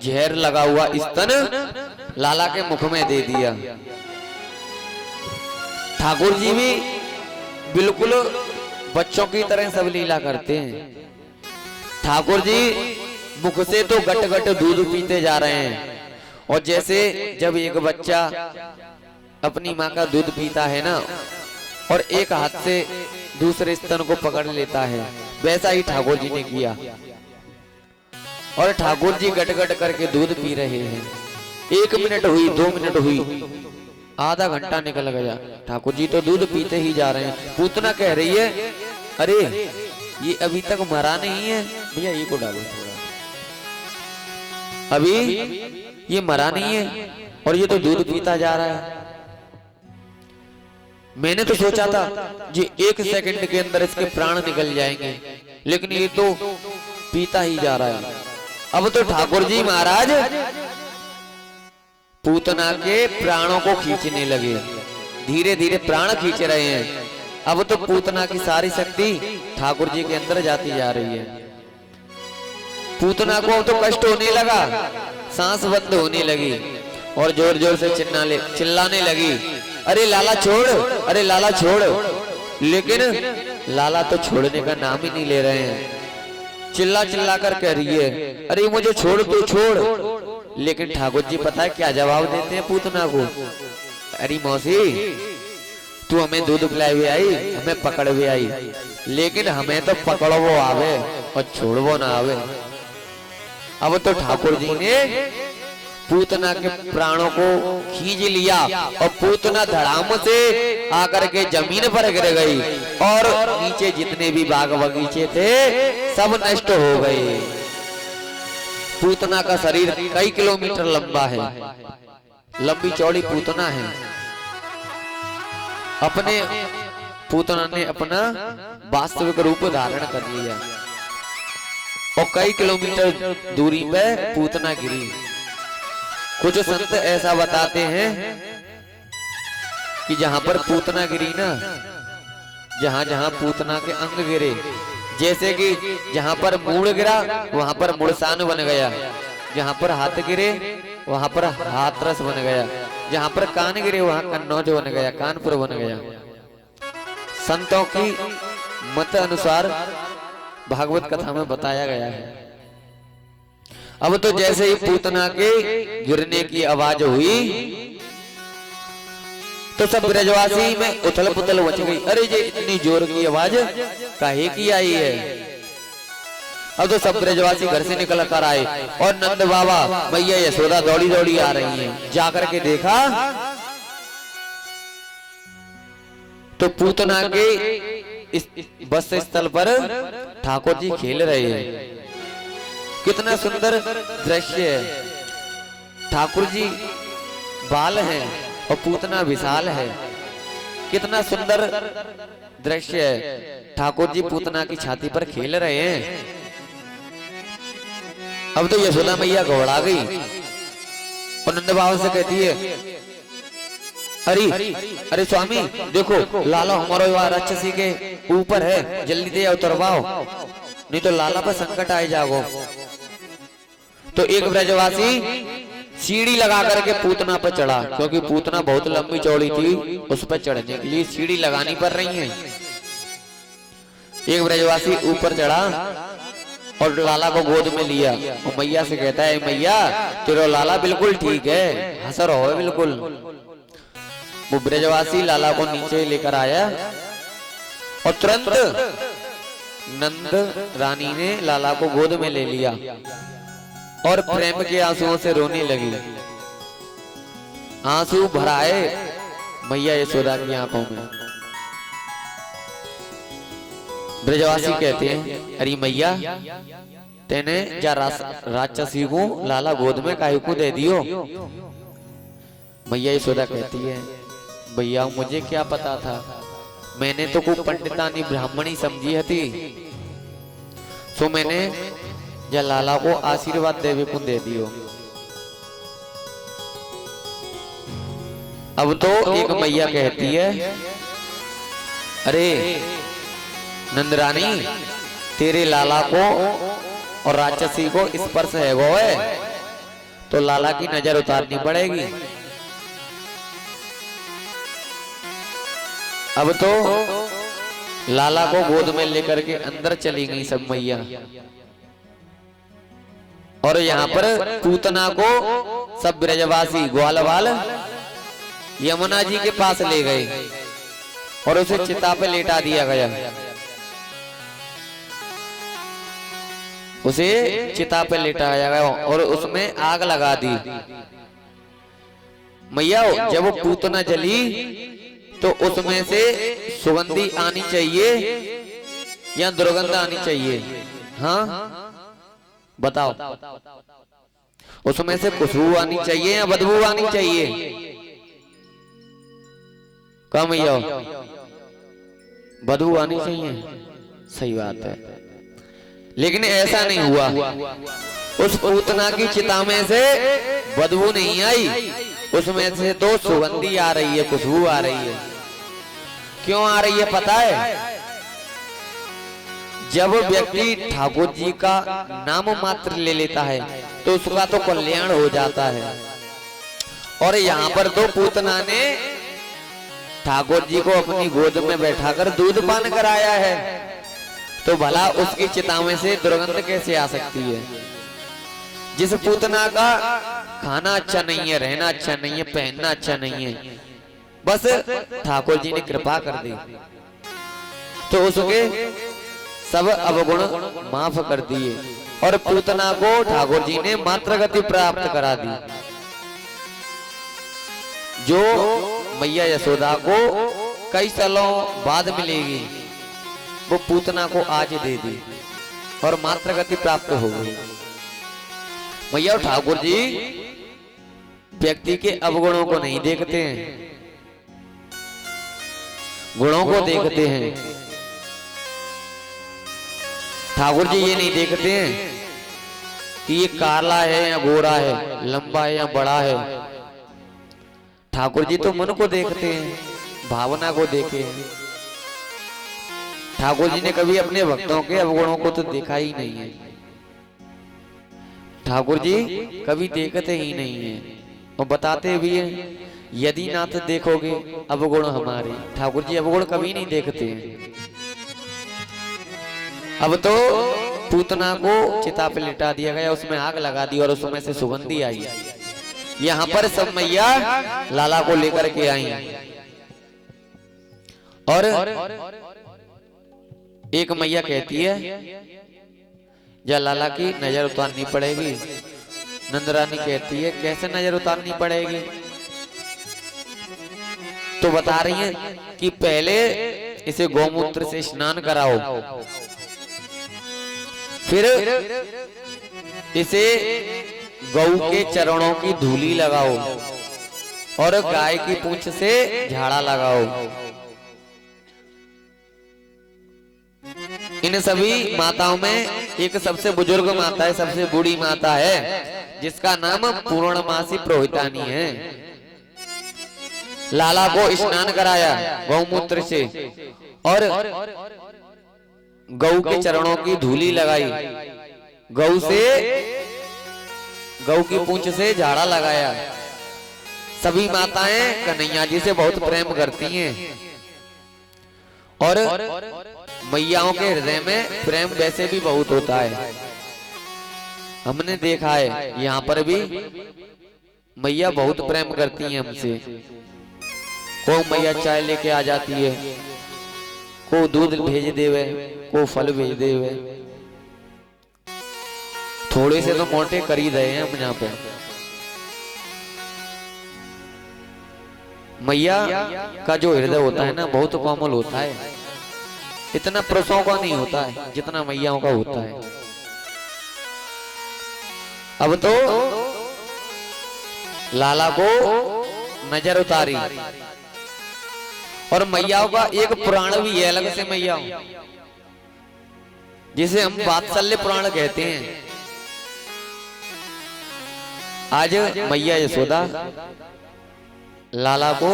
जहर लगा हुआ स्तन लाला के मुख में दे दिया। ठाकुर जी भी बिल्कुल बच्चों की तरह सब लीला करते हैं। ठाकुर जी मुख से तो गट गट दूध पीते जा रहे हैं, और जैसे जब एक बच्चा अपनी माँ का दूध पीता है ना, और एक हाथ से दूसरे स्तन को पकड़ लेता है, वैसा ही ठाकुर जी ने किया। और ठाकुर जी गट गट करके दूध पी रहे हैं। 1 मिनट हुई, 2 मिनट हुई, आधा घंटा निकल गया, ठाकुर जी तो दूध पीते ही जा रहे हैं। पूतना कह रही है, अरे ये अभी तक मरा नहीं है। भैया ये को डालो थोड़ा, अभी ये मरा नहीं है और ये तो दूध पीता जा रहा है। मैंने तो सोचा था जी 1 सेकंड के अंदर इसके प्राण निकल जाएंगे, लेकिन ये तो पीता ही जा रहा है। अब तो ठाकुर जी महाराज पूतना के प्राणों को खींचने लगे, धीरे धीरे प्राण खींच रहे हैं। अब तो पूतना की सारी शक्ति ठाकुर जी के अंदर जाती जा रही है। पूतना को अब तो कष्ट होने लगा, सांस बंद होने लगी और जोर जोर से चिल्लाने लगी, अरे लाला छोड़, अरे लाला छोड़। लेकिन लाला तो छोड़ने का नाम ही नहीं ले रहे हैं। चिल्ला चिल्ला कर कह रही है, अरे मुझे छोड़ तो छोड़। लेकिन ठाकुर जी पता है क्या जवाब देते हैं पूतना को, अरे मौसी तू हमें दूध पिलाए हुए आई, हमें पकड़ हुए आई, लेकिन हमें तो पकड़ो आवे और छोड़वो ना आवे। अब तो ठाकुर जी ने पूतना के प्राणों को खींच लिया और पूतना धड़ाम से आकर के जमीन पर गिर गई, और नीचे जितने भी बाग बगीचे थे सब नष्ट हो गए। पूतना का शरीर कई किलोमीटर लंबा है, लंबी चौड़ी पूतना है। अपने पूतना ने अपना वास्तविक रूप धारण कर लिया और कई किलोमीटर दूरी पे पूतना गिरी। कुछ संत ऐसा बताते हैं कि जहां पर पूतना गिरी ना, जहां जहां पूतना के अंग गिरे, जैसे कि जहां पर मूड़ गिरा वहां पर मुड़सान बन गया, जहां पर हाथ गिरे वहां पर हाथरस बन गया, जहां पर कान गिरे वहां कन्नौज बन गया, कानपुर बन गया। संतों की मत अनुसार भागवत कथा में बताया गया है। अब तो जैसे ही पूतना के गिरने की आवाज हुई तो सब ब्रजवासी में उथल पुथल मच गई। अरे ये इतनी जोर की आवाज काहे की आई है? अब तो सब ब्रजवासी घर से निकल कर आए और नंद बाबा मैया यशोदा दौड़ी दौड़ी आ रही हैं। जाकर के देखा तो पूतना के इस बस स्थल पर ठाकुर जी खेल रहे हैं। कितना सुंदर दृश्य है। ठाकुर जी बाल हैं और पूतना विशाल है। कितना सुंदर दृश्य है। ठाकुर जी पूतना की छाती पर खेल रहे हैं। अब तो यशोदा मैया घबरा गई और नंद बाबा से कहती है, अरे अरे स्वामी देखो लाला हमारा राक्षसी के ऊपर है, जल्दी दे उतरवाओ, नहीं तो लाला पर संकट आए जाओ। तो एक ब्रजवासी सीढ़ी लगा करके पूतना पर चढ़ा, क्योंकि पूतना बहुत लंबी चौड़ी थी, उस पर चढ़ने के लिए सीढ़ी लगानी पड़ रही है। एक ब्रजवासी ऊपर चढ़ा और लाला को गोद में लिया और मैया से कहता है, मैया तेरा लाला बिल्कुल ठीक है, हंसर हो बिल्कुल। वो ब्रजवासी लाला को नीचे लेकर आया और तुरंत नंद रानी ने लाला को गोद में ले लिया और प्रेम के आंसुओं से रोने लगी। आंसू भराए मैया यशोदा की आंखों में। ब्रजवासी कहते हैं, अरे मैया तेने जा राक्षसी को लाला गोद में काहे को दे दियो? मैया यशोदा कहती है, भैया मुझे क्या पता था, मैंने तो को पंडितानी ब्राह्मणी समझी थी, तो मैंने जा लाला को आशीर्वाद देवे को दे दियो। अब तो एक मैया कहती है, अरे नंदरानी तेरे लाला को और राक्षसी को स्पर्श है वो है, तो लाला की नजर उतारनी पड़ेगी। अब तो लाला को गोद में लेकर के अंदर चली गई सब मैया, और यहाँ पर पूतना को सब ब्रजवासी ग्वालवाल यमुना जी के पास ले गए और उसे चिता पे लेटा दिया गया। उसे चिता पे लेटाया गया और उसमें आग लगा दी। मैया जब वो पूतना जली तो उसमें से सुगंधी आनी चाहिए या दुर्गंध आनी चाहिए? हाँ बताओ, उसमें से खुशबू आनी चाहिए या बदबू आनी चाहिए? कहा मैया बदबू आनी चाहिए, सही बात है। लेकिन ऐसा नहीं हुआ, उस पूतना की चिता में से बदबू नहीं आई, उसमें से तो सुगंधी आ रही है, खुशबू आ रही है। क्यों आ रही है पता है? जब व्यक्ति ठाकुर जी का नाम मात्र ले लेता है तो उसका तो कल्याण हो जाता है। और यहाँ पर तो पूतना ने ठाकुर जी को अपनी गोद में बैठाकर दूध पान कराया है, तो भला उसकी चिता में से दुर्गंध कैसे आ सकती है? जिस पूतना का खाना अच्छा नहीं है, रहना अच्छा नहीं है, पहनना अच्छा नहीं है, बस ठाकुर जी ने कृपा कर दी तो उसके सब अवगुण माफ कर दिए और पूतना को ठाकुर जी ने मात्र गति प्राप्त करा दी। जो मैया यशोदा को कई सालों बाद मिलेगी वो पूतना को आज दे दी और मात्र गति प्राप्त हो गई। मैया ठाकुर जी व्यक्ति के अवगुणों को नहीं देखते हैं, गुणों को देखते हैं। ठाकुर जी ये नहीं देखते हैं कि ये काला है या गोरा है, लंबा है या बड़ा है। ठाकुर जी तो मन को देखते हैं, भावना को देखे। ठाकुर जी ने कभी अपने भक्तों के अवगुणों को तो देखा ही नहीं है। ठाकुर जी कभी देखते ही नहीं है और बताते भी हैं, यदि नाथ देखोगे अवगुण हमारे। ठाकुर जी अवगुण कभी नहीं देखते हैं। अब तो पूतना को चिता पे लिटा दिया गया, उसमें आग लगा दी और उसमें से सुगंधी आई। यहाँ पर सब मैया लाला को लेकर के आई और एक मैया कहती है या लाला की नजर उतारनी पड़ेगी। नंदरानी कहती है कैसे नजर उतारनी पड़ेगी? तो बता रही है कि पहले इसे गौमूत्र से स्नान कराओ, फिर इसे गौ के चरणों की धूली लगाओ और गाय की पूंछ से झाड़ा लगाओ। इन सभी माताओं में एक सबसे बुजुर्ग माता है, सबसे बूढ़ी माता है, जिसका नाम पूर्णमासी प्रोहितानी है। लाला को स्नान कराया गौमूत्र से और गौ के चरणों की धूली लगाई, गौ की पूंछ से झाड़ा लगाया। सभी माताएं कन्हैया जी से बहुत प्रेम करती हैं और मैयाओं के हृदय में प्रेम वैसे भी बहुत होता है। हमने देखा है यहाँ पर भी मैया बहुत प्रेम करती हैं हमसे। को मैया चाय लेके आ जाती है, को दूध भेज देवे, को फल भेज देवे। थोड़े से तो मोटे कर ही रहे हैं हम यहाँ पे। मैया का जो हृदय होता है ना बहुत कोमल होता है, इतना पुरुषों का नहीं होता है जितना मैयाओं का होता है। अब तो लाला को नजर उतारी और मैयाओं का एक पुराण भी है अलग से मैयाओं, जिसे हम वात्सल्य पुराण कहते हैं। आज मैया यशोदा लाला को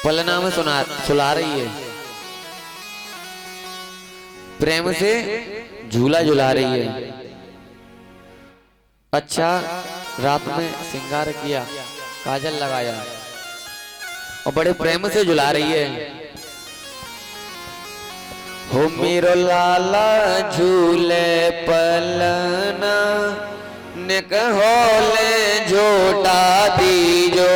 पलना में सुला रही है, प्रेम से झूला झुला रही है। अच्छा रात में श्रृंगार किया, काजल लगाया और बड़े प्रेम से झुला रही है। हो मेरो लाला झूले पलना निक होले झोटा दीजो।